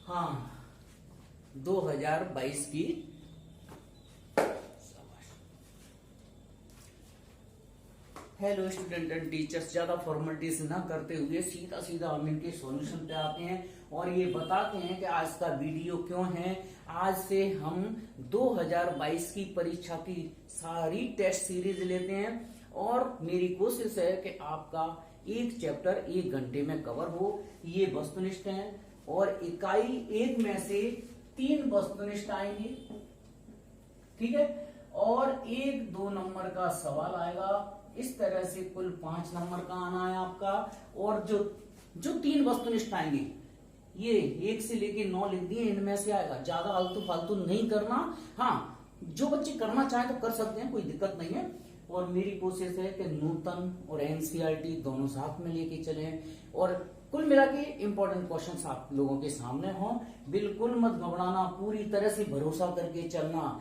हाँ, 2022 की। Hello student and teachers, ज्यादा फॉर्मेलिटीज ना करते हुए सीधा सीधा हम इनके सॉल्यूशन पे आते हैं और ये बताते हैं कि आज का वीडियो क्यों है। आज से हम 2022 की परीक्षा की सारी टेस्ट सीरीज लेते हैं और मेरी कोशिश है कि आपका एक चैप्टर 1 घंटे में कवर हो। ये वस्तुनिष्ठ है और इकाई 1 में से 3 वस्तुनिष्ठ आएंगे, ठीक है, और 1-2 नंबर का सवाल आएगा। इस तरह से कुल 5 नंबर का आना है आपका। और जो 3 वस्तुनिष्ठ आएंगे, ये 1 से लेके 9 लिख दिए, इनमें से आएगा। ज्यादा आलतू फालतू नहीं करना। हाँ, जो बच्चे करना चाहें तो कर सकते हैं, कोई दिक्कत नहीं है। और मेरी कोशिश है कि नूतन और एनसीईआरटी दोनों साथ में लेके चले और कुल मिला के इंपॉर्टेंट क्वेश्चंस आप लोगों के सामने हों। बिल्कुल मत घबराना, पूरी तरह से भरोसा करके चलना।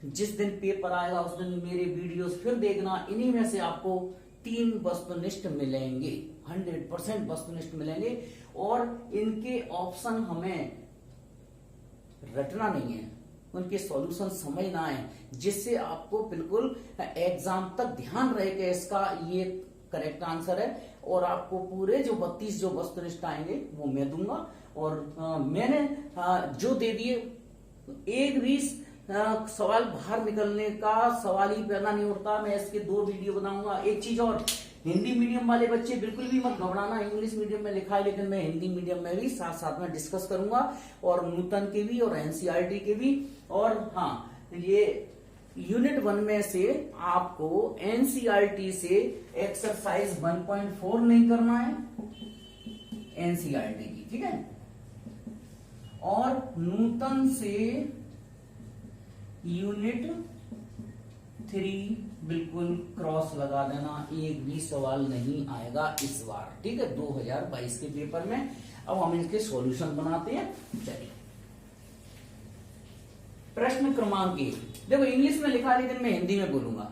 जिस दिन पेपर आएगा उस दिन मेरे वीडियोस फिर देखना। इन्हीं में से आपको 3 वस्तुनिष्ठ मिलेंगे, 100% वस्तुनिष्ठ मिलेंगे। और इनके ऑप्शन हमें रटना नहीं है, उनके सॉल्यूशन समझना है, जिससे आपको बिल्कुल एग्जाम तक ध्यान रहे कि इसका ये करेक्ट आंसर है। और आपको पूरे जो 32 जो वस्तुनिष्ठ आएंगे वो मैं दूंगा। और मैंने जो दे दिए, एक भी सवाल बाहर निकलने का सवाल ही पैदा नहीं उठता। मैं इसके 2 वीडियो बनाऊंगा। एक चीज और, हिंदी मीडियम वाले बच्चे बिल्कुल भी मत घबराना। इंग्लिश मीडियम में लिखा है, लेकिन मैं हिंदी मीडियम में भी साथ साथ में डिस्कस करूंगा, और नूतन के भी और एनसीईआरटी के भी। और हाँ, ये यूनिट 1 में से आपको एनसीईआरटी से एक्सरसाइज 1.4 नहीं करना है, एनसीईआरटी की, ठीक है। और नूतन से यूनिट 3 बिल्कुल क्रॉस लगा देना, एक भी सवाल नहीं आएगा इस बार, ठीक है, 2022 के पेपर में। अब हम इसके सॉल्यूशन बनाते हैं, चलिए। प्रश्न क्रमांक 1, देखो इंग्लिश में लिखा है लेकिन मैं हिंदी में बोलूंगा।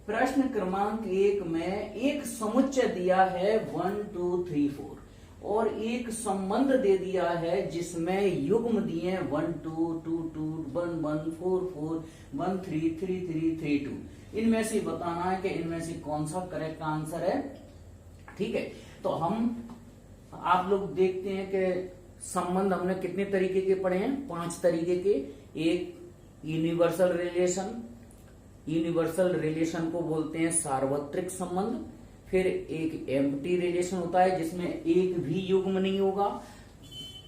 प्रश्न क्रमांक 1 में एक समुच्चय दिया है 1 2 3 4 और एक संबंध दे दिया है जिसमें युग्म दिए 1 2 2 2 1 1 4 4 1 3 3 3 3 2। इनमें से बताना है कि इनमें से कौन सा करेक्ट आंसर है, ठीक है। तो आप लोग देखते हैं कि संबंध हमने कितने तरीके के पढ़े हैं, 5 तरीके के। एक यूनिवर्सल रिलेशन, यूनिवर्सल रिलेशन को बोलते हैं सार्वत्रिक संबंध। फिर एक एम्प्टी रिलेशन होता है जिसमें एक भी युग्म नहीं होगा।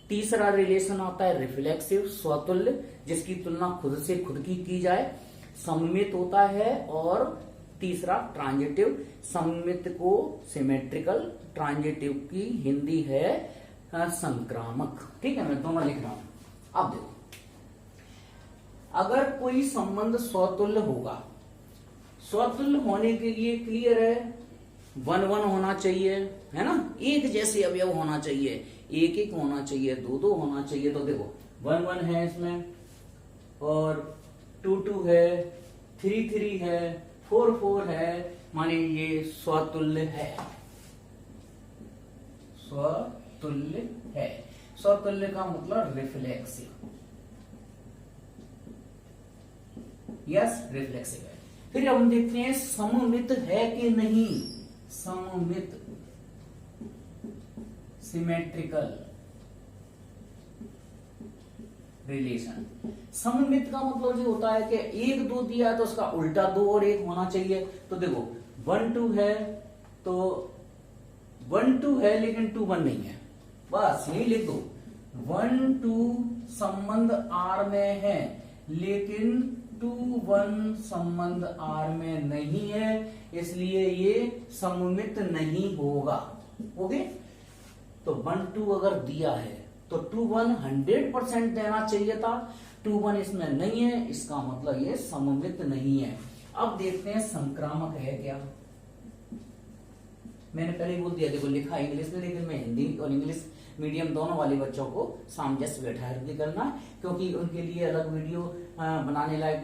तीसरा रिलेशन आता है रिफ्लेक्सिव, स्वतुल्य, जिसकी तुलना खुद से खुद की जाए। सममित होता है। और तीसरा ट्रांजिटिव, सममित को सिमेट्रिकल, ट्रांजिटिव की हिंदी है संक्रामक, ठीक है। मैं दोनों लिख रहा हूं। अब देखो, अगर कोई संबंध स्वतुल्य होगा, स्वतुल्य होने के लिए क्लियर है 1 1 होना चाहिए, है ना, एक जैसे अवयव होना चाहिए, 1 1 होना चाहिए, 2 2 होना चाहिए। तो देखो 1 1 है इसमें, और 2 2 है, 3 3 है, 4 4 है, माने ये स्वतुल्य है, स्वतुल्य है। स्वतुल्य का मतलब रिफ्लेक्सिव, यस, रिफ्लेक्सिव है। फिर हम देखते हैं सममित है कि नहीं। सममित, सिमेट्रिकल रिलेशन। सममित का मतलब ये होता है कि 1 2 दिया है तो उसका उल्टा 2 और 1 होना चाहिए। तो देखो 1 2 है तो 1 2 है लेकिन 2 1 नहीं है, बस यही लिख दो। 1 2 संबंध R में है लेकिन 2 1 संबंध R में नहीं है, इसलिए ये सममित नहीं होगा। ओके, तो 1 2 अगर दिया है तो 2 1 100% देना चाहिए था। 2 1 इसमें नहीं है, इसका मतलब ये सममित नहीं है। अब देखते हैं संक्रामक है क्या। मैंने पहले ही बोल दिया, देखो लिखा इंग्लिश में, लेकिन मैं हिंदी और इंग्लिश मीडियम दोनों वाले बच्चों को सामंजस्य बैठा करना, क्योंकि उनके लिए अलग वीडियो बनाने लायक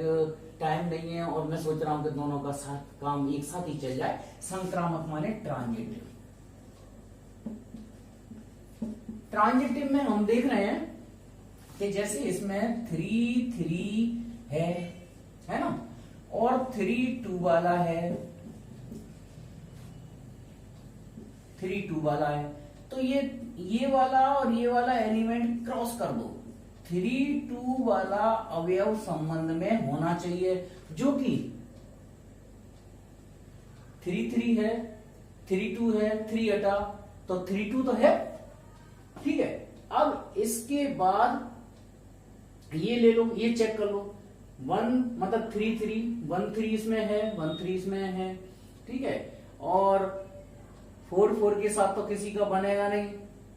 टाइम नहीं है। और मैं सोच रहा हूं कि दोनों का साथ काम एक साथ ही चल जाए। संक्रामक माने ट्रांजिटिव। ट्रांजिटिव में हम देख रहे हैं कि जैसे इसमें 3 3 है ना, और 3 2 वाला है, 3 2 वाला है, तो ये वाला और ये वाला एलिमेंट क्रॉस कर दो। 3 2 वाला अवयव संबंध में होना चाहिए, जो कि 3 3 है, 3 2 है, 3 हटा तो 3 2 तो है, ठीक है। अब इसके बाद ये ले लो, ये चेक कर लो, 1 मतलब 3 3, 1 3 इसमें है, 1 3 इसमें है, ठीक है। और 4 4 के साथ तो किसी का बनेगा नहीं,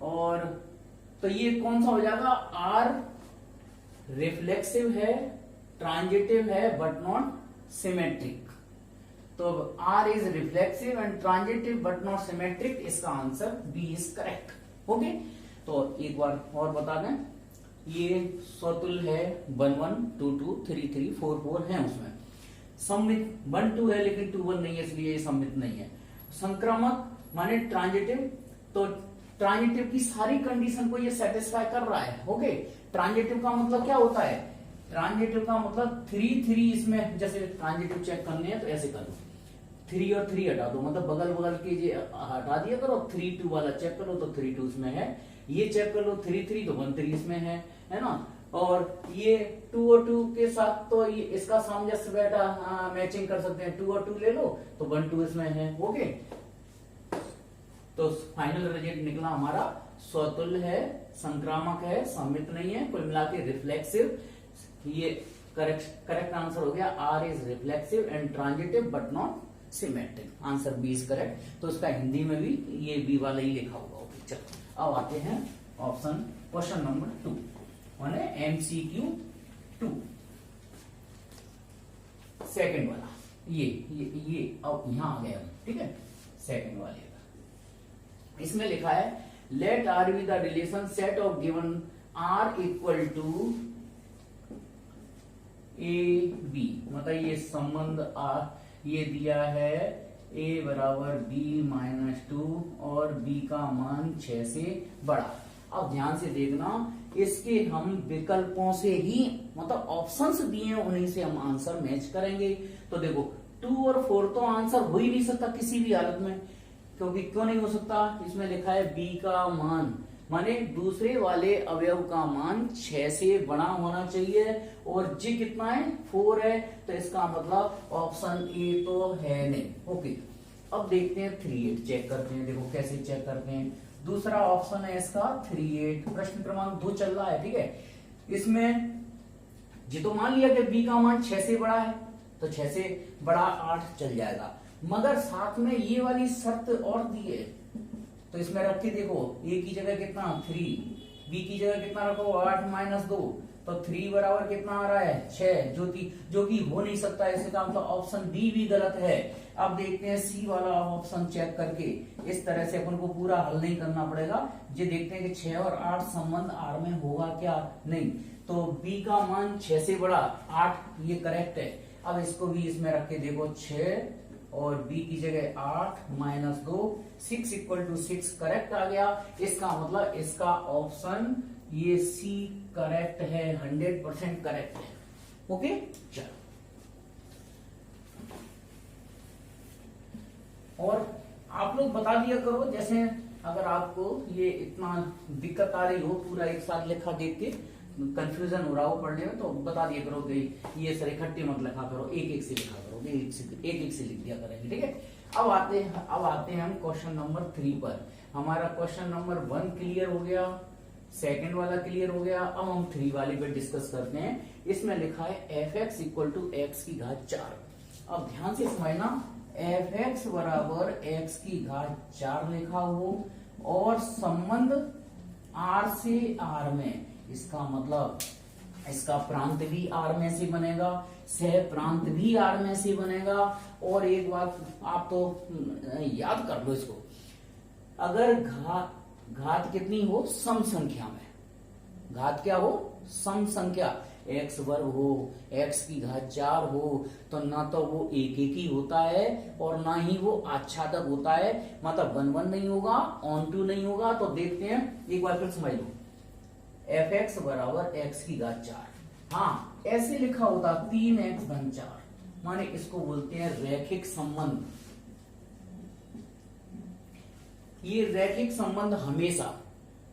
और तो ये कौन सा हो जाएगा, आर रिफ्लेक्सिव है, ट्रांजिटिव है, बट नॉट सिमेट्रिक। तो R is reflexive and transitive but not symmetric, इसका answer B is correct. Okay, तो एक बार और बता दें, ये स्वतुल्य है 1 1 2 2 3 3 4 4 है, उसमें सममित 1 2 है लेकिन 2 1 नहीं है, इसलिए ये सममित नहीं है। संक्रामक माने ट्रांजिटिव, तो ट्रांजिटिव की सारी कंडीशन को ये सेटिस्फाई कर रहा है। ओके, ट्रांजिटिव का मतलब क्या होता है, ट्रांजिटिव का मतलब 3 3 इसमें, जैसे ट्रांजिटिव चेक करने हैं तो ऐसे कर लो, 3 और 3 हटा दो, मतलब बगल बगल के ये हटा दिया करो, 3 2 वाला चेक करो तो 3 2 इसमें है, ये चेक कर लो 3 3 तो 1 3 इसमें है ना। और ये 2 और 2 के साथ तो ये इसका सामंजस्य बैठा, मैचिंग कर सकते हैं, 2 और 2 ले लो तो 1 2 इसमें है। ओके, तो फाइनल रिजल्ट निकला हमारा स्वतुल्य है, संक्रामक है, सममित नहीं है, कुल मिला के रिफ्लेक्सिव। ये करेक्ट आंसर हो गया, R is reflexive and transitive but not symmetric, answer B is correct. तो इसका हिंदी में भी ये बी वाला ही लिखा होगा। ओके, चलो अब आते हैं ऑप्शन क्वेश्चन नंबर 2 माने MCQ 2, सेकंड वाला, ये अब यहां आ गया, ठीक है। सेकंड वाले इसमें लिखा है, let R be the relation set of given R equal to A B, मतलब ये संबंध आर ये दिया है, a बराबर b माइनस 2 और b का मान 6 से बड़ा। अब ध्यान से देखना, इसके हम विकल्पों से ही, मतलब ऑप्शंस दिए हैं उन्हीं से हम आंसर मैच करेंगे। तो देखो 2 और 4 तो आंसर हो ही नहीं सकता किसी भी हालत में, क्योंकि क्यों नहीं हो सकता, इसमें लिखा है b का मान, माने दूसरे वाले अवयव का मान 6 से बड़ा होना चाहिए, और जी कितना है 4 है, तो इसका मतलब ऑप्शन ए तो है नहीं। ओके, अब देखते हैं 3 8 चेक करते हैं, देखो कैसे चेक करते हैं। दूसरा ऑप्शन है इसका 3 8, प्रश्न क्रमांक 2 चल रहा है, ठीक है। इसमें जी तो मान लिया कि b का मान 6 से बड़ा है, तो 6 से बड़ा 8 चल जाएगा, मगर साथ में ये वाली शर्त और दी है, तो इसमें रख के देखो, a की जगह कितना 3, b की जगह कितना रखो 8 माइनस 2, तो 3 बराबर कितना आ रहा है 6, जो कि हो नहीं सकता, इसे का मतलब ऑप्शन बी भी गलत है। अब देखते हैं सी वाला ऑप्शन चेक करके, इस तरह से अपन को पूरा हल नहीं करना पड़ेगा, ये देखते हैं कि 6 और 8 संबंध आर में होगा क्या, नहीं, तो बी का मान 6 से बड़ा 8, ये करेक्ट है। अब इसको भी इसमें रख के देखो, 6 और b की जगह 8 माइनस 2, 6 इक्वल टू 6 करेक्ट आ गया। इसका मतलब इसका ऑप्शन ये सी करेक्ट है, 100% करेक्ट है। ओके, चलो और आप लोग बता दिया करो, जैसे अगर आपको ये इतना दिक्कत आ रही हो, पूरा एक साथ लिखा देख के कंफ्यूजन हो रहा हो पढ़ने में, तो बता दिया करो कि ये सर इकट्ठे मत लिखा करो, एक एक से लिखा करो, एक एक से लिख दिया करेंगे, ठीक है। अब आते हैं हम क्वेश्चन नंबर 3 पर। हमारा क्वेश्चन नंबर 1 क्लियर हो गया, सेकंड वाला क्लियर हो गया, अब हम 3 वाले पे डिस्कस करते हैं। इसमें लिखा है fx इक्वल टू एक्स की घात 4। अब ध्यान से समझना, fx बराबर x की घात 4 लिखा हो और संबंध r से r में, इसका मतलब इसका प्रांत भी r में से बनेगा, सह प्रांत भी r में से बनेगा। और एक बात आप तो याद कर लो इसको, अगर घात कितनी हो सम संख्या में, घात क्या हो सम संख्या, x वर्ग हो, x की घात 4 हो, तो ना तो वो एक ही होता है और ना ही वो आच्छादक होता है, मतलब 1 1 नहीं होगा, ऑन टू नहीं होगा। तो देखते हैं, एक बार फिर समझ लो, एफ एक्स बराबर एक्स की घात 4। हाँ, ऐसे लिखा होता 3x धन 4, माने इसको बोलते हैं रैखिक संबंध। ये रैखिक संबंध हमेशा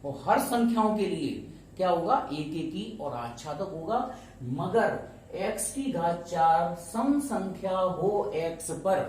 और हर संख्याओं के लिए क्या होगा, एक एक ही और आच्छादक होगा, मगर x की घात 4 सम संख्या हो x पर,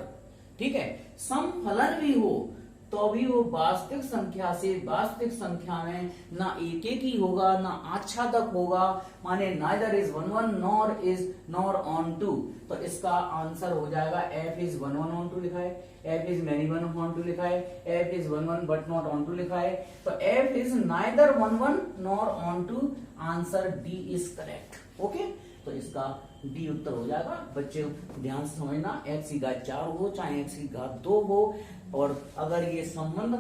ठीक है, सम फलन भी हो तो भी वो वास्तविक संख्या से वास्तविक संख्या में ना एक एक ही होगा ना आच्छादक होगा, माने neither is 1 1 nor is nor onto. तो इसका आंसर हो जाएगा f इज 1 1 ऑन टू लिखा है, f is many 1 onto लिखा है, f is 1 1 but not onto लिखा है, तो f is neither 1 1 nor onto. Answer D is correct. Okay, तो इसका डी उत्तर हो जाएगा। बच्चे ध्यान से समझना, x की घात 4 हो चाहे x की घात 2 हो, और अगर ये संबंध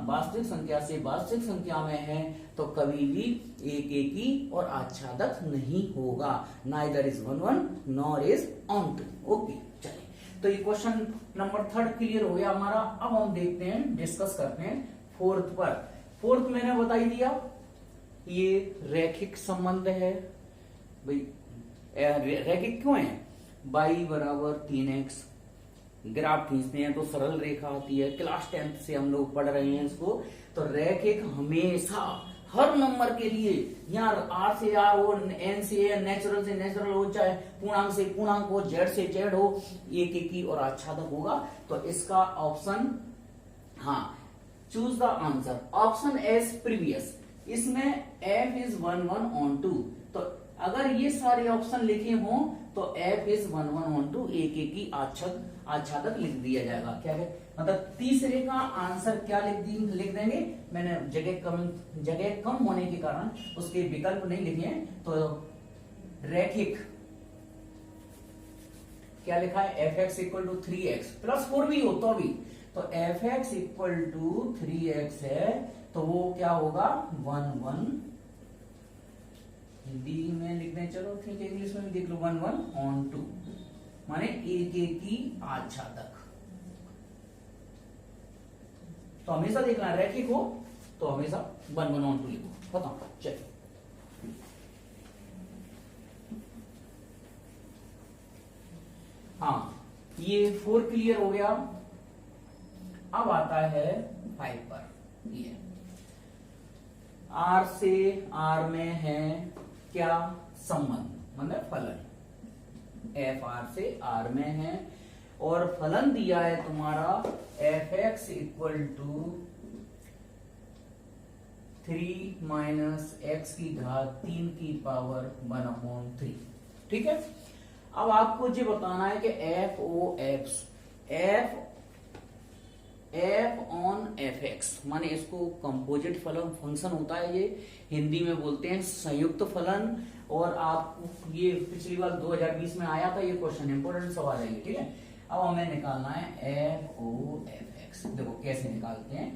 वास्तविक संख्या से वास्तविक संख्या में है तो कभी भी एक एक ही और आच्छादक नहीं होगा, neither is 1 1 nor is onto. Okay, चलिए, तो ये क्वेश्चन नंबर 3 क्लियर हो गया हमारा। अब हम देखते हैं, डिस्कस करते हैं फोर्थ पर। फोर्थ मैंने बता ही दिया, ये रैखिक संबंध है भाई। रैखिक क्यों है, y बराबर 3x, ग्राफ खींचते हैं तो सरल रेखा आती है, क्लास 10th से हम लोग पढ़ रहे हैं इसको। तो रैखिक हमेशा हर नंबर के लिए, यहाँ r से r हो, n से n, नेचुरल से नेचुरल हो, चाहे पूर्णांक से पूर्णांक हो, z से z हो, एक एक ही और आच्छादक होगा। तो इसका ऑप्शन, हाँ, choose the answer option S previous. इसमें f इज 1 1 ऑन टू, तो अगर ये सारे ऑप्शन लिखे हों तो f इज 1 1 ऑन टू, एक एक ही आच्छादक लिख दिया जाएगा। क्या है मतलब, तीसरे का आंसर क्या लिख देंगे। मैंने जगह कम होने के कारण उसके विकल्प नहीं लिखे हैं, तो रैखिक क्या लिखा है, F X equal to 3x plus 4 भी हो तो भी, तो F X equal to 3x है, तो वो क्या होगा 1 1, हिंदी में लिख दें, चलो ठीक है, इंग्लिश में भी देख लो, 1 1 ऑन टू, माने एक एक ही आच्छादक। तो हमेशा देखना, रैखिक हो तो हमेशा 1 1 ऑन टू लिखो। बताओ, चलिए, हाँ, ये 4 क्लियर हो गया। अब आता है 5 पर। ये R से R में है क्या संबंध, मतलब फलन, एफ आर से आर में है, और फलन दिया है तुम्हारा F X equal to 3 minus X की घात 3 की पावर 1/3। ठीक है, अब आपको ये बताना है कि F O F on F X, माने इसको कंपोजिट फलन फंक्शन होता है, ये हिंदी में बोलते हैं संयुक्त फलन। और आप ये पिछली बार 2020 में आया था ये क्वेश्चन, इंपोर्टेंट सवाल है ये। ठीक है, अब हमें निकालना है एफ ओ एफ एक्स। देखो कैसे निकालते हैं,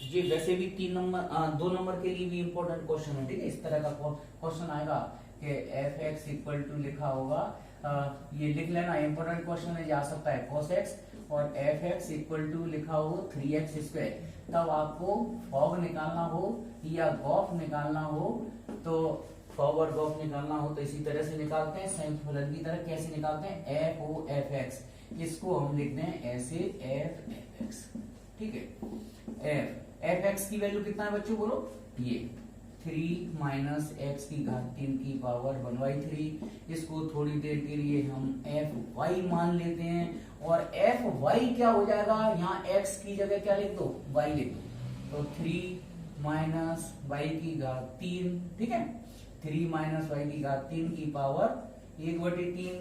ये वैसे भी 2 नंबर के लिए भी इंपॉर्टेंट क्वेश्चन है। ठीक है, इस तरह का क्वेश्चन आएगा कि एफ एक्स इक्वल टू लिखा होगा, ये लिख लेना, इंपॉर्टेंट क्वेश्चन है, ये आ सकता है cos x, और एफ एक्स इक्वल टू लिखा हो 3x²। तब आपको फॉग निकालना हो या गॉफ निकालना हो, तो फॉग और गॉफ निकालना हो तो इसी तरह से निकालते हैं, संयुक्त फलन की तरह। कैसे निकालते हैं, एफ ओ एफ एक्स, इसको हम लिखते हैं ऐसे एफ एफ एक्स। ठीक है, एफ एक्स की वैल्यू कितना है बच्चों, बोलो, ये 3 माइनस एक्स की घात 3 की पावर 1/3। इसको थोड़ी देर के लिए हम एफ वाई मान लेते हैं, और एफ वाई क्या हो जाएगा, यहाँ एक्स की जगह क्या लिख दो, वाई लिख दो, तो 3 माइनस वाई की घात 3। ठीक है, 3 माइनस वाई की घात 3 की पावर 1/3।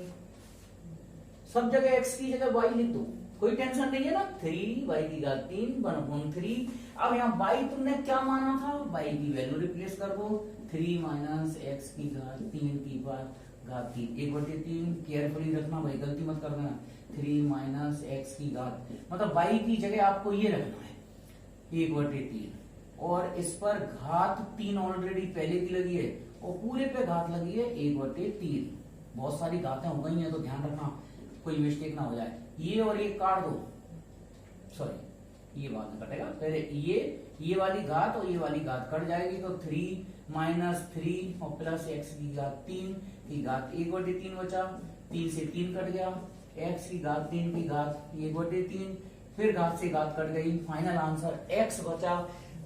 सब जगह एक्स की जगह वाई लिख दो, कोई टेंशन नहीं है ना। 3 वाई की घात 3 1/3। अब यहाँ वाई तुमने क्या माना था, वाई की वैल्यू रिप्लेस कर दो, 3 माइनस एक्स की घात 3 की घात 3 1/3। केयरफुली रखना भाई, गलती मत कर देना। 3 माइनस एक्स की घात, मतलब वाई की जगह आपको ये रखना है 1/3, और इस पर घात 3 ऑलरेडी पहले की लगी है, और पूरे पे घात लगी है 1/3। बहुत सारी घातें हो गई हैं, तो ध्यान रखना कोई मिस्टेक ना हो जाए। ये और ये काट दो, सॉरी ये बाद में कटेगा। पहले ये वाली घात और ये वाली घात कट जाएगी, तो 3 माइनस 3 और प्लस x की घात 3 की घात 1/3 बचा, 3 से 3 कट गया, x की घात 3 की घात 1/3, फिर घात से घात कट गई, फाइनल आंसर x बचा।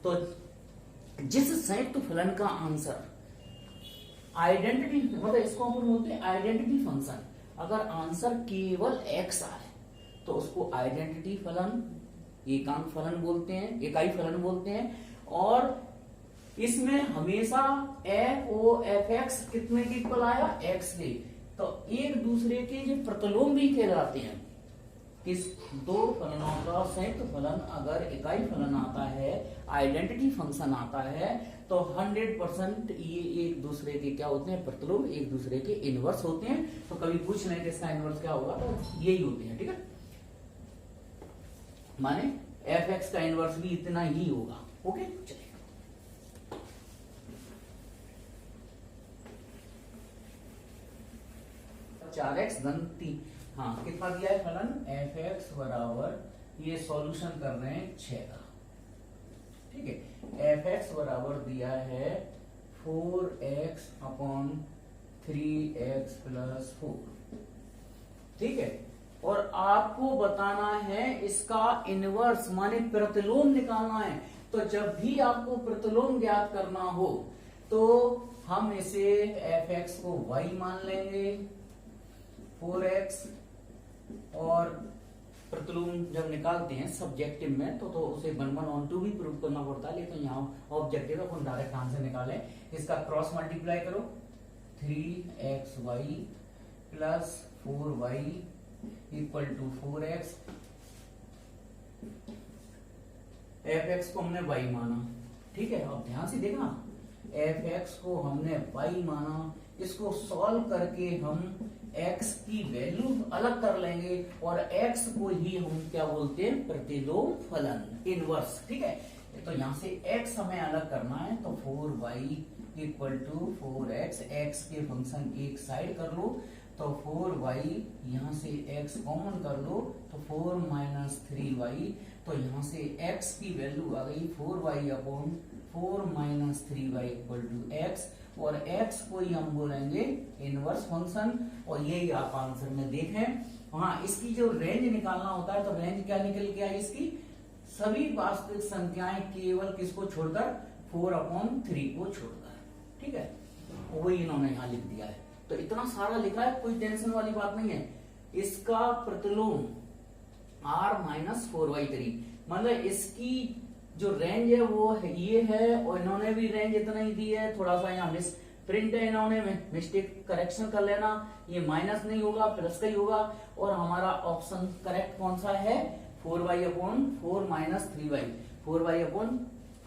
तो जिस संयुक्त फलन का आंसर आइडेंटिटी, मतलब इसको हम बोलते हैं आइडेंटिटी फंक्शन, अगर आंसर केवल x आए तो उसको आइडेंटिटी फलन, एकांक फलन बोलते हैं, इकाई फलन बोलते हैं। और इसमें हमेशा f o f x कितने के इक्वल आया, x के, तो एक दूसरे के जो प्रतिलोम भी कहलाते हैं। इस दो फलनों का संयुक्त फलन अगर इकाई फलन आता है, आइडेंटिटी फंक्शन आता है, तो 100% ये एक दूसरे के क्या होते हैं, प्रतिलोम, एक दूसरे के इनवर्स होते हैं। तो कभी पूछ लें कि इसका इनवर्स क्या होगा, तो यही होते हैं, ठीक है। माने f(x) का इनवर्स भी इतना ही होगा। ओके, चलिए 4x धन 3, हाँ कितना दिया है फलन f(x) बराबर, ये सॉल्यूशन कर रहे हैं 6 का, ठीक है। f(x) बराबर दिया है 4x अपॉन 3x प्लस 4, ठीक है। और आपको बताना है इसका इनवर्स, माने प्रतिलोम निकालना है। तो जब भी आपको प्रतिलोम ज्ञात करना हो तो हम इसे f(x) को y मान लेंगे 4x, और प्रतिलोम जब निकालते हैं सब्जेक्टिव में तो उसे 1/2 भी प्रूव करना पड़ता है, लेकिन यहाँ ऑब्जेक्टिव है, अपन डायरेक्ट आंसर निकालें। इसका क्रॉस मल्टीप्लाई करो, 3xy plus 4y equal to 4x। f(x) को हमने y माना, ठीक है। अब ध्यान से देखना, f(x) को हमने y माना, इसको सॉल्व करके हम x की वैल्यू अलग कर लेंगे और x को ही हम क्या बोलते हैं, प्रतिलोम फलन, इनवर्स, ठीक है। तो यहां से x हमें अलग करना है, तो 4y equal to 4x, x के फंक्शन एक साइड कर लो, तो 4y, यहां से x कॉमन कर लो, तो 4 माइनस 3y, तो यहां से x की वैल्यू आ गई 4y upon 4 minus 3y equal to x, और x को ही हम बोलेंगे इनवर्स फंक्शन। और यही आप आंसर में देखें, हाँ इसकी जो रेंज निकालना होता है, तो रेंज क्या निकल के आई इसकी, सभी वास्तविक संख्याएं केवल किसको छोड़कर, 4/3 को छोड़कर, ठीक है। वही इन्होंने यहाँ लिख दिया है। तो इतना सारा लिखा है, कोई टेंशन वाली बात नहीं है। इसका प्रतिलोम r-4y3, मतलब इसकी जो रेंज है वो ये है, और इन्होंने भी रेंज इतना ही दी है। थोड़ा सा यहाँ मिस प्रिंट है, इन्होंने मिस्टेक करेक्शन कर लेना, ये माइनस नहीं होगा प्लस का ही होगा। और हमारा ऑप्शन करेक्ट कौन सा है, 4y upon 4 minus 3y, 4y upon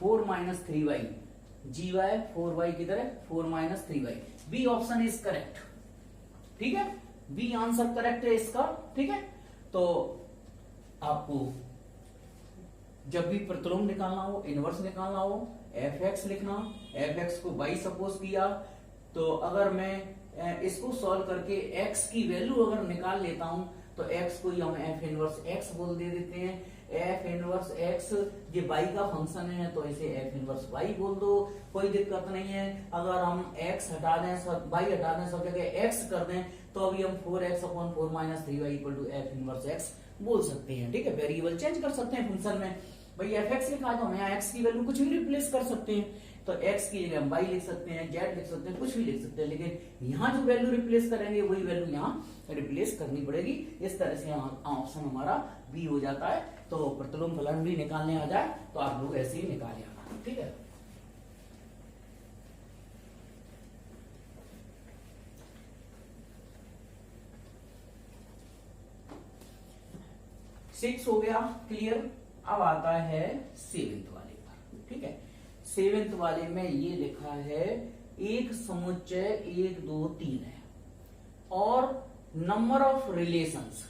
4 minus 3y, gy 4y की तरह 4 minus 3y, B option is correct, ठीक है। बी आंसर करेक्ट है इसका, ठीक है। तो आपको जब भी प्रतिलोम निकालना हो, इनवर्स निकालना हो, f(x) लिखना, f(x) को y सपोज किया, तो अगर मैं इसको सॉल्व करके x की वैल्यू अगर निकाल लेता हूं, तो x को ही हम f इनवर्स x बोल दे देते हैं। f इनवर्स x ये y का फंक्शन है, तो इसे f इनवर्स y बोल दो, कोई दिक्कत नहीं है। अगर हम x हटा दें, सब y हटा दें, सब जगह x कर दें, तो अभी हम 4x upon 4 minus 3y equal to f inverse x बोल सकते हैं, ठीक है। वेरिएबल चेंज कर सकते हैं फंक्शन में, भाई f(x) लिखा है तो हम यहाँ x की वैल्यू कुछ भी रिप्लेस कर सकते हैं, तो x की जगह हम y लिख सकते हैं, z लिख सकते हैं, कुछ भी लिख सकते हैं, लेकिन यहाँ जो वैल्यू रिप्लेस करेंगे वही वैल्यू यहाँ रिप्लेस करनी पड़ेगी। इस तरह से ऑप्शन हमारा बी हो जाता है। तो प्रतिलोम फलन भी निकालने आ जाए तो आप लोग ऐसे ही निकाले आना, ठीक है। सिक्स हो गया क्लियर। अब आता है 7th वाले पर, ठीक है। 7th वाले में ये लिखा है एक समुच्चय 1 2 3 है और नंबर ऑफ रिलेशंस।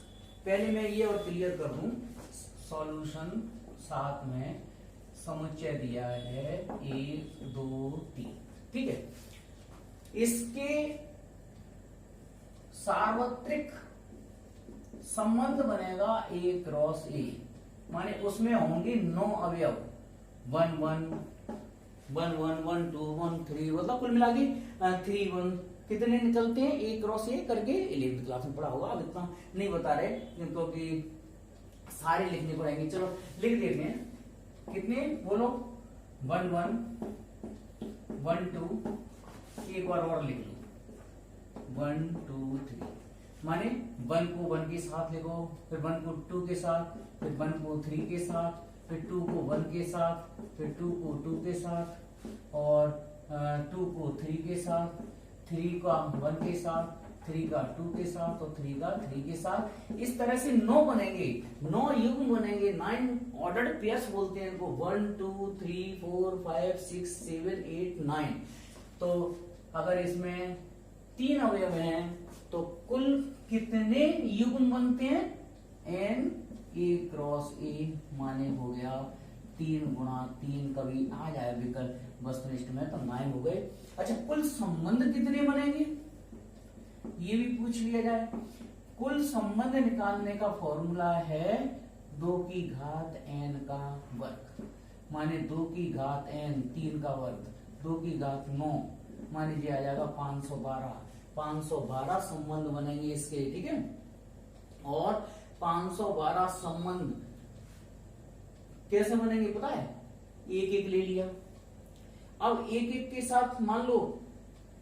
पहले मैं ये और क्लियर कर दूं, सॉल्यूशन साथ में समुच्चय दिया है 1 2 3, ठीक है। इसके सार्वत्रिक संबंध बनेगा a क्रॉस a, माने उसमें होंगे 9 अवयव, 1 1 1 1 1 2 1 3, मतलब कुल मिला के 3 1 कितने निकलते हैं एक क्रॉस ए करके। 11th क्लास में पढ़ा होगा, अब इतना नहीं बता रहे क्योंकि सारे लिखने पड़ेंगे। चलो लिख देते हैं, कितने बोलो, 1 1 1 2, एक बार और लिख लो 1 2 3, माने 1 को 1 के साथ लिखो, फिर 1 को 2 के साथ, फिर 1 को 3 के साथ, फिर 2 को 1 के साथ, फिर 2 को 2 के साथ, और 2 को 3 के साथ, 3 का 1 के साथ, 3 का 2 के साथ, और 3 का 3 के साथ। इस तरह से 9 बनेंगे, 9 युग्म बनेंगे, 9 ऑर्डर्ड पेयर्स बोलते हैं इनको, 1 2 3 4 5 6 7 8 9। तो अगर इसमें 3 अवयव हैं तो कुल कितने युग्म बनते हैं, n a क्रॉस a, माने हो गया 3 गुणा 3, कभी आ जाए विकल्प वस्तुनिष्ठ में तो 9 हो गए। अच्छा, कुल संबंध कितने बनेंगे ये भी पूछ लिया जाए। कुल संबंध निकालने का फॉर्मूला है 2 की घात n का वर्ग, माने 2 की घात n 3 का वर्ग, 2 की घात 9, मान लीजिए आ जाएगा 512। 512 संबंध बनेंगे इसके, ठीक है। और 512 संबंध कैसे बनेंगे पता है, एक एक ले लिया। अब एक एक के साथ मान लो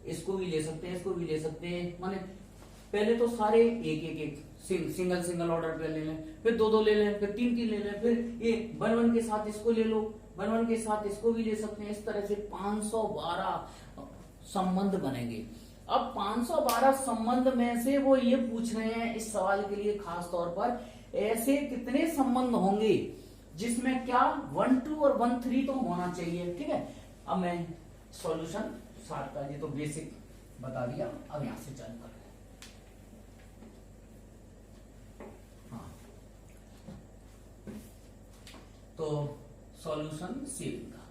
इसको भी ले सकते हैं, इसको भी ले सकते हैं, माने पहले तो सारे एक एक एक सिंगल सिंगल ऑर्डर पे ले लें, फिर 2 2 ले लें, फिर 3 3 ले लें, फिर ये 1 1 के साथ इसको ले लो, 1 1 के साथ इसको भी ले सकते हैं। इस तरह से 512 संबंध बनेंगे। अब 512 संबंध में से वो ये पूछ रहे हैं इस सवाल के लिए खास तौर पर, ऐसे कितने संबंध होंगे जिसमें क्या 1 2 और 1 3 तो होना चाहिए, ठीक है। अब मैं सॉल्यूशन स्टार्ट कर, ये तो बेसिक बता दिया, अब यहां से चालू कर। हाँ, तो सॉल्यूशन सेविंग का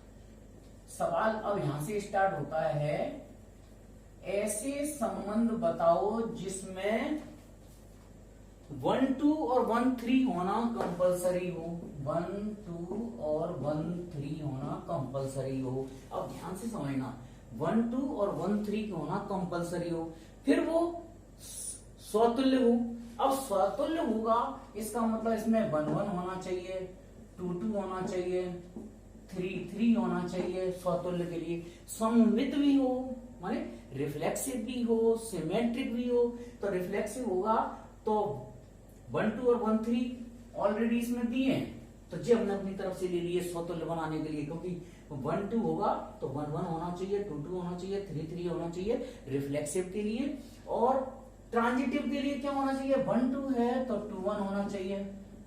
सवाल अब यहां से स्टार्ट होता है, ऐसे संबंध बताओ जिसमें 1 2 और 1 3 होना कंपलसरी हो, 1 2 और 1 3 होना कंपलसरी हो। अब ध्यान से समझना, 1 2 और 1 3 होना कंपलसरी हो, फिर वो स्वतुल्य हो। अब स्वतुल्य होगा इसका मतलब इसमें 1 1 होना चाहिए, 2 2 होना चाहिए, 3 3 होना चाहिए स्वतुल्य के लिए। सममित भी हो, माने रिफ्लेक्सिव भी हो, सिमेट्रिक भी हो। तो रिफ्लेक्सिव होगा तो 1 2 और 1 3 ऑलरेडी इसमें दिए हैं, तो जी हमने अपनी तरफ से ले लिए स्वतुल्य बनाने के लिए, क्योंकि 1 2 होगा तो 1 1 होना चाहिए, 2 2 होना चाहिए, 3 3 होना चाहिए रिफ्लेक्सिव के लिए। और ट्रांजिटिव के लिए क्या होना चाहिए, 1 2 है तो 2 1 होना चाहिए,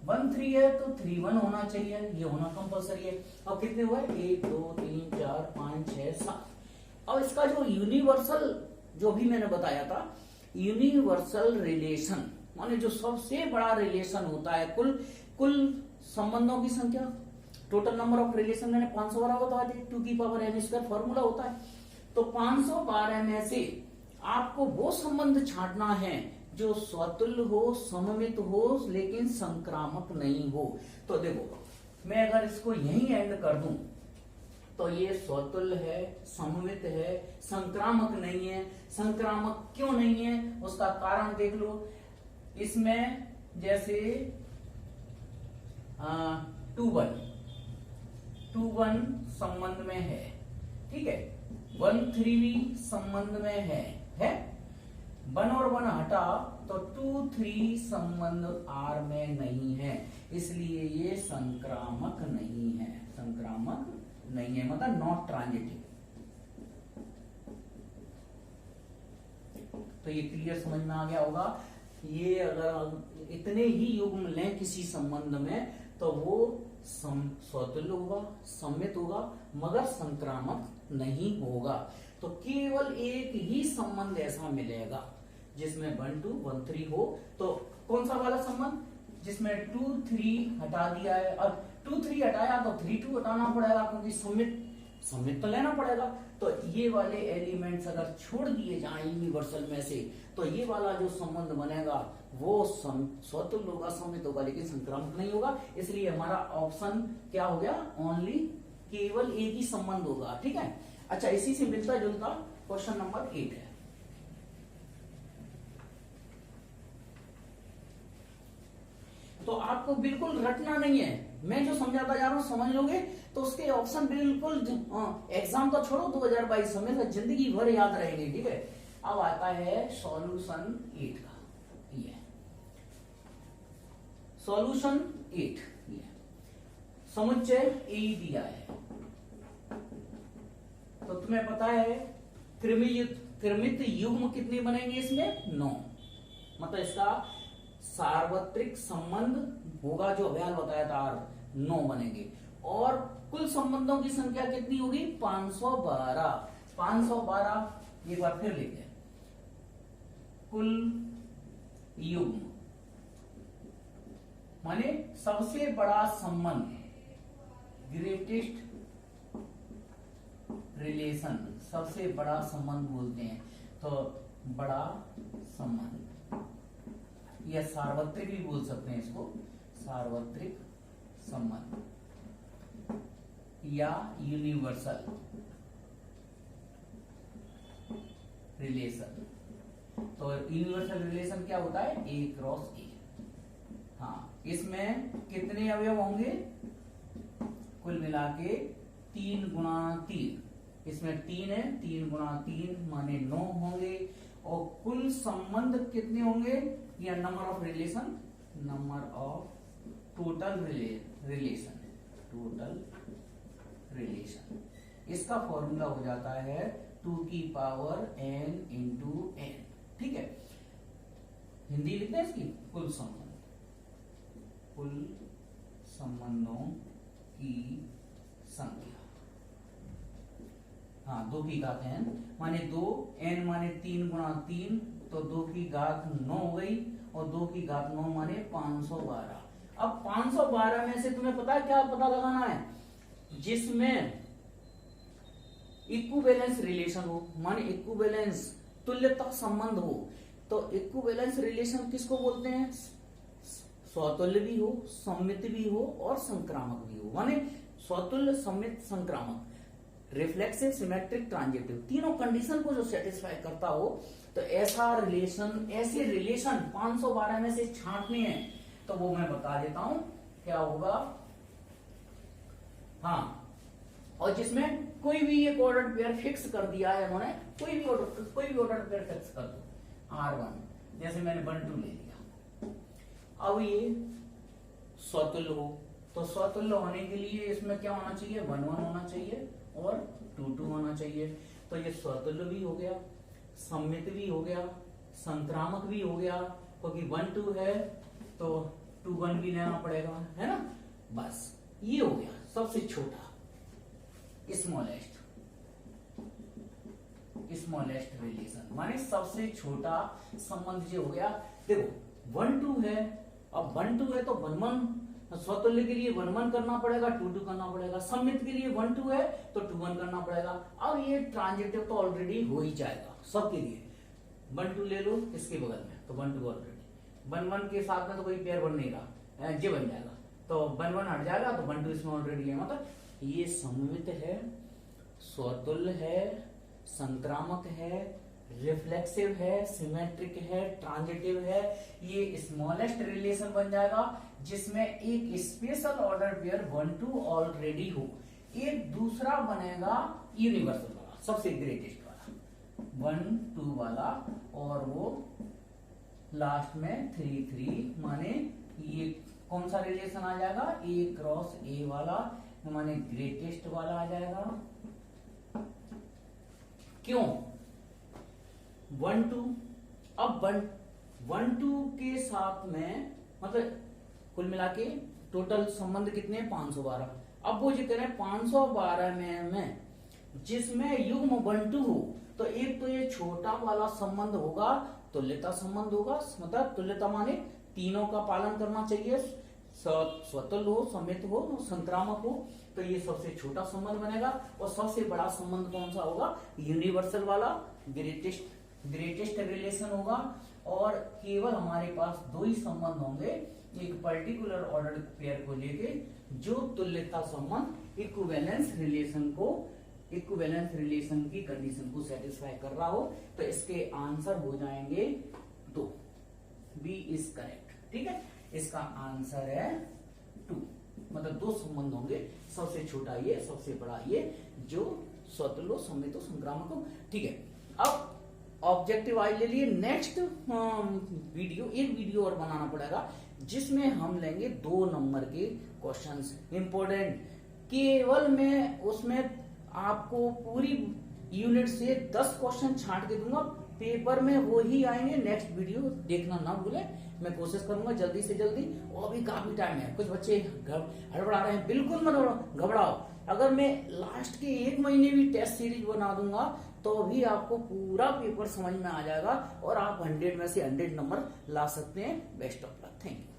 1 3 है तो 3 1 होना चाहिए, ये होना कंपलसरी है। अब कितने हुए, 1 2 3 4 5 6 7। अब इसका जो यूनिवर्सल, जो भी मैंने बताया था, यूनिवर्सल रिलेशन माने जो सबसे बड़ा रिलेशन होता है, कुल संबंधों की संख्या, टोटल नंबर ऑफ रिलेशन मैंने 512 बता दी, 2 की पावर n स्क्वायर फॉर्मूला होता है। तो 512 में से आपको वो संबंध छांटना है जो स्वतुल्य हो, सममित हो, लेकिन संक्रामक नहीं हो। तो देखो, मैं अगर इसको यहीं एंड कर दूं तो ये स्वतुल्य है, सममित है, संक्रामक नहीं है। संक्रामक क्यों नहीं है उसका कारण देख लो। इसमें जैसे 2 1 संबंध में है, ठीक है, 1 3 भी संबंध में है 1 और 1 हटा तो 2 3 संबंध R में नहीं है, इसलिए ये संक्रामक नहीं है, संक्रामक नहीं है, मतलब नॉट ट्रांजिटिव। तो ये क्लियर समझ में आ गया होगा। ये अगर इतने ही युग्म लें किसी संबंध में तो वो स्वतुल्य होगा, सम्मित होगा, मगर संक्रामक नहीं होगा। तो केवल एक ही संबंध ऐसा मिलेगा जिसमें 1 2 1 3 हो। तो कौन सा वाला संबंध, जिसमें 2 3 हटा दिया है। अब 2 3 हटाया तो 3 2 हटाना पड़ेगा, क्योंकि सम्मित तो लेना पड़ेगा। तो ये वाले एलिमेंट्स अगर छोड़ दिए जाएं यूनिवर्सल में से, तो ये वाला जो संबंध बनेगा वो स्वतुल्य होगा, सम्मित होगा, लेकिन संक्रामक नहीं होगा। इसलिए हमारा ऑप्शन क्या हो गया, ओनली, केवल एक ही संबंध होगा। ठीक है। अच्छा, इसी से मिलता जुलता क्वेश्चन नंबर 8 है। तो आपको बिल्कुल रटना नहीं है, मैं जो समझाता जा रहा हूं समझ लोगे तो उसके ऑप्शन बिल्कुल एग्जाम तो छोड़ो 2022 में, तो जिंदगी भर याद रहेंगे। ठीक है। अब आता है सॉल्यूशन 8 का। ये सॉल्यूशन 8, ये समुच्चय ए दिया है। तो तुम्हें पता है कृमित युग्म कितने बनेंगे इसमें, 9। मतलब इसका सार्वत्रिक संबंध होगा, जो अभ्यास बताया था, 9 बनेंगे। और कुल संबंधों की संख्या कितनी होगी, 512। 512 एक बार फिर लिखे, कुल युग्म माने सबसे बड़ा संबंध, ग्रेटेस्ट रिलेशन, सबसे बड़ा संबंध बोलते हैं। तो बड़ा संबंध, या सार्वत्रिक भी बोल सकते हैं इसको, सार्वत्रिक संबंध या यूनिवर्सल रिलेशन। तो यूनिवर्सल रिलेशन क्या होता है, ए क्रॉस ए। हाँ, इसमें कितने अवयव होंगे, कुल मिला के 3 गुणा 3, इसमें 3 है, 3 गुणा 3 माने 9 होंगे। और कुल संबंध कितने होंगे, या number of relation, number of total relation, total relation. इसका फॉर्मूला हो जाता है 2 की पावर n इंटू n। ठीक है। हिंदी लिखते हैं इसकी, कुल संबंध, कुल संबंधों की संख्या। हाँ, 2 की घात n माने 2, n माने 3 गुणा 3, तो 2 की घात 9 हो गई, और 2 की घात 9 माने 512। अब 512 में से तुम्हें पता है क्या पता लगाना है, जिसमें इक्विवेलेंस रिलेशन हो, माने इक्विवेलेंस तुल्यता संबंध हो। तो इक्विवेलेंस रिलेशन किसको बोलते हैं, स्वतुल्य भी हो, सम्मित भी हो, और संक्रामक भी हो। माने स्वतुल्य, सम्मित, संक्रामक, रिफ्लेक्सिव, सिमेट्रिक, ट्रांजिटिव, तीनों कंडीशन को जो सेटिस्फाई करता हो। तो ऐसा रिलेशन, ऐसे रिलेशन 512 में से छांटने हैं, तो वो मैं बता देता हूं क्या होगा। हाँ, और जिसमें कोई भी एक ऑर्डर पेयर फिक्स कर दिया है उन्होंने, कोई भी ऑर्डर पेयर फिक्स कर दो, R1, जैसे मैंने 1 2 ले लिया। अब ये स्वतुल्य हो, तो स्वतुल्य होने के लिए इसमें क्या होना चाहिए, 1 1 होना चाहिए और 2 2 होना चाहिए। तो ये स्वतुल्य भी हो गया, सम्मित भी हो गया, संक्रामक भी हो गया, क्योंकि 1 2 है तो 2 1 भी लेना पड़ेगा, है ना। बस ये हो गया सबसे छोटा, स्मॉलेस्ट रिलेशन, माने सबसे छोटा संबंध जो हो गया। देखो 1 2 है, अब 1 2 है तो 1 1 स्वतुल्य के लिए 1 1 करना पड़ेगा, 2 2 करना पड़ेगा। सम्मित के लिए 1 2 है तो 2 1 करना पड़ेगा। अब ये ट्रांजिटिव तो ऑलरेडी हो ही जाएगा सबके लिए। 1 2 ले लो इसके बगल में, तो 1 2 ऑलरेडी, 1 1 के साथ में तो कोई पेयर बन नहीं रहा, ये बन जाएगा, तो 1 1 हट जाएगा, तो 1 2 इसमें ऑलरेडी है। मतलब ये सम्मित है, स्वतुल्य है, संक्रामक है, रिफ्लेक्सिव है, सिमेट्रिक है, ट्रांजिटिव है। ये स्मॉलेस्ट रिलेशन बन जाएगा जिसमें एक स्पेशल ऑर्डर पेयर 1 2 ऑलरेडी हो, एक दूसरा बनेगा यूनिवर्सल वाला, सबसे ग्रेटेस्ट वाला 1 2 वाला, और वो लास्ट में 3 3, माने ये कौन सा रिलेशन आ जाएगा, ए क्रॉस ए वाला, माने ग्रेटेस्ट वाला आ जाएगा। क्यों 1 2, अब 1 2 के साथ में मतलब कुल मिला के टोटल संबंध कितने, 512। अब वो जो कह रहे हैं 512 में जिसमें युग्म 1 2 हो, तो एक तो ये छोटा वाला संबंध होगा, तुल्यता संबंध होगा। मतलब तुल्यता माने तीनों का पालन करना चाहिए, स्वतुल्य हो, सम्मित हो, संक्रामक हो। तो ये सबसे छोटा संबंध बनेगा। और सबसे बड़ा संबंध कौन सा होगा? यूनिवर्सल वाला ग्रेटेस्ट रिलेशन होगा। और केवल हमारे पास दो ही संबंध होंगे, एक पर्टिकुलर ऑर्डर पेयर को लेके जो तुल्यता संबंध इक्विवेलेंस रिलेशन की कंडीशन को सेटिस्फाई कर रहा हो। तो इसके आंसर हो जाएंगे 2। B is correct. ठीक है, इसका आंसर है 2। मतलब 2 संबंध होंगे, सबसे छोटा ये, सबसे बड़ा ये, जो स्वतुल्य सममितो संक्रामक। ठीक है, अब ऑब्जेक्टिव आई ले लिए। नेक्स्ट वीडियो, एक वीडियो और बनाना पड़ेगा जिसमें हम लेंगे 2 नंबर के क्वेश्चंस इंपॉर्टेंट। केवल मैं उसमें आपको पूरी यूनिट से 10 क्वेश्चन छांट के दूंगा, पेपर में वो ही आएंगे। नेक्स्ट वीडियो देखना ना भूले, मैं कोशिश करूंगा जल्दी से जल्दी। और भी काफी टाइम है, कुछ बच्चे हड़बड़ा रहे हैं, बिल्कुल मत घबराओ। अगर मैं लास्ट के 1 महीने भी टेस्ट सीरीज बना दूंगा तो भी आपको पूरा पेपर समझ में आ जाएगा और आप 100 में से 100 नंबर ला सकते हैं। Best of luck, thank you.